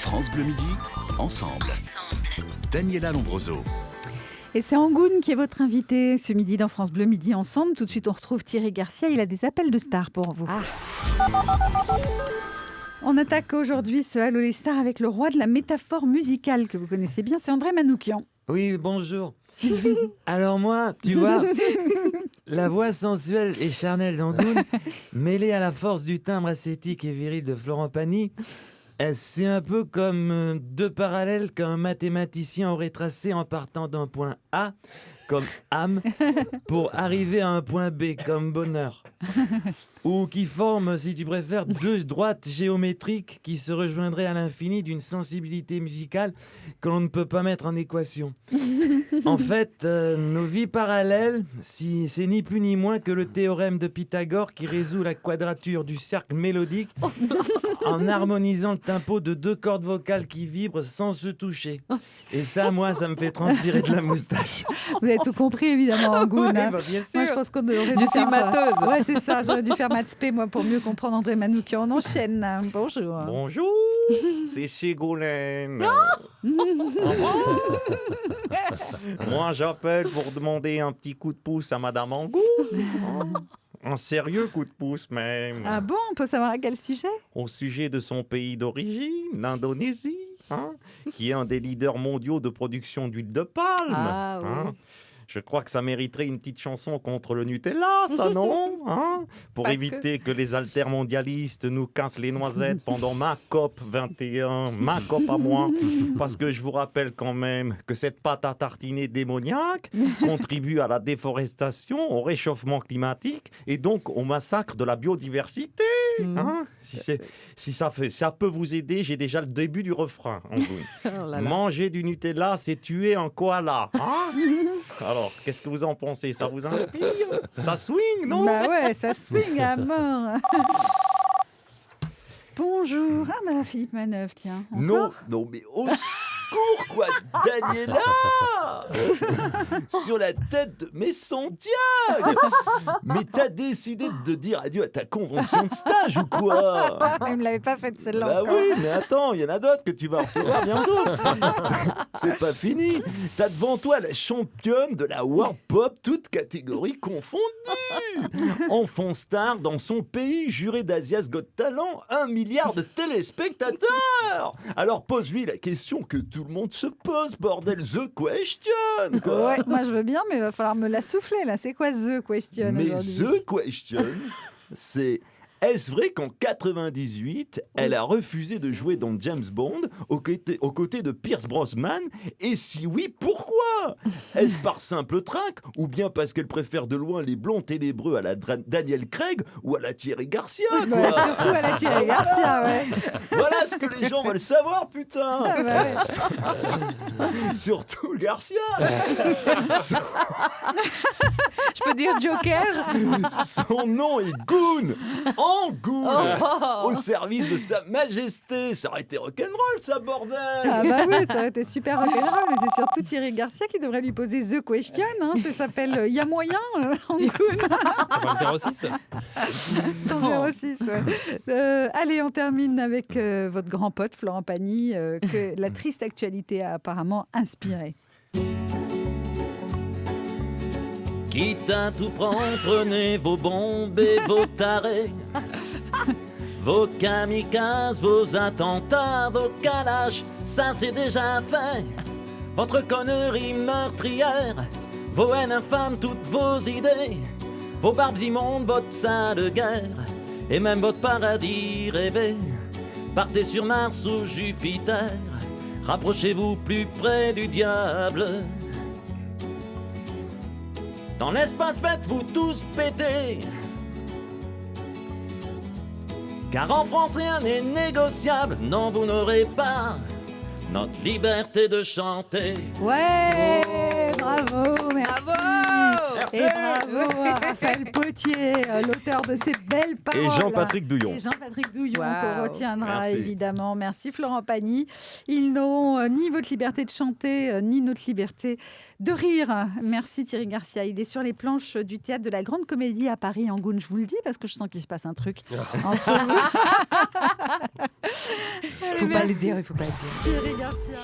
France Bleu Midi, ensemble. Daniela Lombroso. Et c'est Angoune qui est votre invité ce midi dans France Bleu Midi ensemble. Tout de suite, on retrouve Thierry Garcia. Il a des appels de stars pour vous. On attaque aujourd'hui ce Allô les stars avec le roi de la métaphore musicale que vous connaissez bien, c'est André Manoukian. Oui, bonjour. Alors moi, tu vois, la voix sensuelle et charnelle d'Angoune, mêlée à la force du timbre ascétique et viril de Florent Pagny, c'est un peu comme deux parallèles qu'un mathématicien aurait tracés en partant d'un point A, comme âme, pour arriver à un point B, comme bonheur. Ou qui forment, si tu préfères, deux droites géométriques qui se rejoindraient à l'infini d'une sensibilité musicale que l'on ne peut pas mettre en équation. En fait, nos vies parallèles, c'est ni plus ni moins que le théorème de Pythagore qui résout la quadrature du cercle mélodique en harmonisant le tempo de deux cordes vocales qui vibrent sans se toucher. Et ça, moi, ça me fait transpirer de la moustache. Vous avez tout compris, évidemment, Angoune. Oui, bien sûr. Moi, je pense qu'on aurait Je suis matheuse. Ouais, c'est ça. J'aurais dû faire maths spé, moi, pour mieux comprendre André Manoukian. On enchaîne. Bonjour. Bonjour, c'est Ségolène. Moi, j'appelle pour demander un petit coup de pouce à Madame Angoune. Un sérieux coup de pouce même. Ah bon, on peut savoir à quel sujet? Au sujet de son pays d'origine, l'Indonésie, qui est un des leaders mondiaux de production d'huile de palme. Ah oui. Je crois que ça mériterait une petite chanson contre le Nutella, ça, non? Pour Pas éviter que les altermondialistes nous cassent les noisettes pendant ma COP 21, ma COP à moi. Parce que je vous rappelle quand même que cette pâte à tartiner démoniaque contribue à la déforestation, au réchauffement climatique et donc au massacre de la biodiversité. Si ça peut vous aider, j'ai déjà le début du refrain. Manger du Nutella, c'est tuer un koala. Alors, qu'est-ce que vous en pensez? Ça vous inspire? Ça swing, non? Bah ouais, ça swing à mort. Bonjour. Ah bah Philippe Manœuvre, tiens. Non, mais au secours, quoi, Daniela! Sur la tête de mes Santiago! Mais t'as décidé de dire adieu à ta convention de stage ou quoi? Il me l'avait pas faite celle-là. Bah encore. oui, mais attends, il y en a d'autres que tu vas recevoir bientôt. C'est pas fini. T'as devant toi la championne de la World Pop, toutes catégories confondues. Enfant star dans son pays, juré d'Asia's Got Talent, 1 milliard de téléspectateurs. Alors pose-lui la question que tout le monde se pose, bordel, the question, quoi. Ouais, moi je veux bien, mais il va falloir me la souffler là. C'est quoi the question Mais aujourd'hui? the question, c'est... Est-ce vrai qu'en 98, elle a refusé de jouer dans James Bond aux côtés de Pierce Brosnan? Et si oui, pourquoi? Est-ce par simple trac ou bien parce qu'elle préfère de loin les blonds ténébreux à la Daniel Craig ou à la Thierry Garcia, quoi? Ouais, surtout à la Thierry Garcia, ouais. Voilà ce que les gens veulent savoir, putain. Ah bah ouais. Surtout Garcia. Je peux dire Joker? Son nom est Goon. Angoune, au service de sa majesté. Ça aurait été rock'n'roll, ça, bordel. Ah bah oui, ça aurait été super rock'n'roll, mais c'est surtout Thierry Garcia qui devrait lui poser the question. Ça s'appelle Y a moyen, Angoune. 06. 06, ouais. Allez, on termine avec votre grand pote Florent Pagny, que la triste actualité a apparemment inspiré. Quitte à tout prendre, prenez vos bombes et vos tarés, vos kamikazes, vos attentats, vos calages, ça c'est déjà fait. Votre connerie meurtrière, vos haines infâmes, toutes vos idées, vos barbes immondes, votre sale guerre, et même votre paradis rêvé. Partez sur Mars ou Jupiter, rapprochez-vous plus près du diable. Dans l'espace, faites-vous tous péter. Car en France, rien n'est négociable. Non, vous n'aurez pas notre liberté de chanter. Ouais, bravo, merci. Bravo. Et bravo à Raphaël Potier, l'auteur de ces belles paroles. Et Jean-Patrick Douillon. Et Jean-Patrick Douillon, Waouh. qu'on retiendra Merci. évidemment. Merci Florent Pagny. Ils n'auront ni votre liberté de chanter, ni notre liberté de rire. Merci Thierry Garcia. Il est sur les planches du théâtre de la Grande Comédie à Paris, en Goun. Je vous le dis parce que je sens qu'il se passe un truc entre vous. Il faut pas le dire, il faut pas le dire. Thierry Garcia.